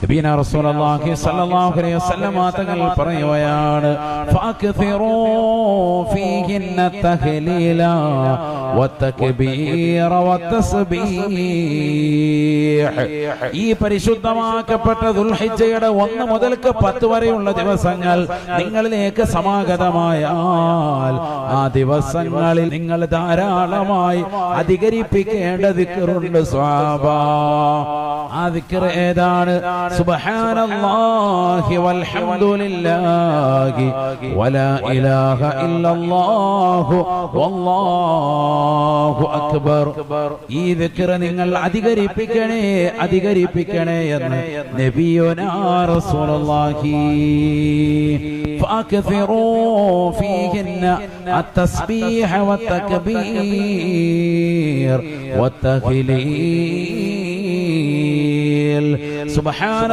നബിയനാ റസൂലുള്ളാഹി സ്വല്ലല്ലാഹു അലൈഹി വസല്ലം തങ്ങൾ പറയുകയാണ് ഫഅക്തിറൂ ഫീഹിന്ന തഹ്ലീല വതക്ബീറ വതസ്ബീഹ്. ഈ പരിശുദ്ധമാക്കപ്പെട്ട ദുൽഹിജ്ജയുടെ 1 മുതൽ 10 വരെയുള്ള ദിവസങ്ങൾ നിങ്ങളിലേക്ക് സമാഗതമായാൽ ആ ദിവസങ്ങളിൽ നിങ്ങൾ ധാരാളമായി അധികരിപ്പിക്കേണ്ട ദിക്റുണ്ട് സ്വഹാബ. ആ ദിക്ർ ഏതാണ്? സുബ്ഹാനല്ലാഹി വൽഹംദുലില്ലാഹി വലാ ഇലാഹ ഇല്ലല്ലാഹു വല്ലാഹു അക്ബർ. ഈ ദിക്ർ നിങ്ങൾ അധികരിപ്പിക്കണേ എന്ന് നബിയുനാ റസൂലുള്ളാഹി. ഫഅക്തിറൂ ഫീഹിന്ന അത്തസ്ബീഹ വത്തക്ബീർ വത്തഹ്ലീൽ. സുബ്ഹാന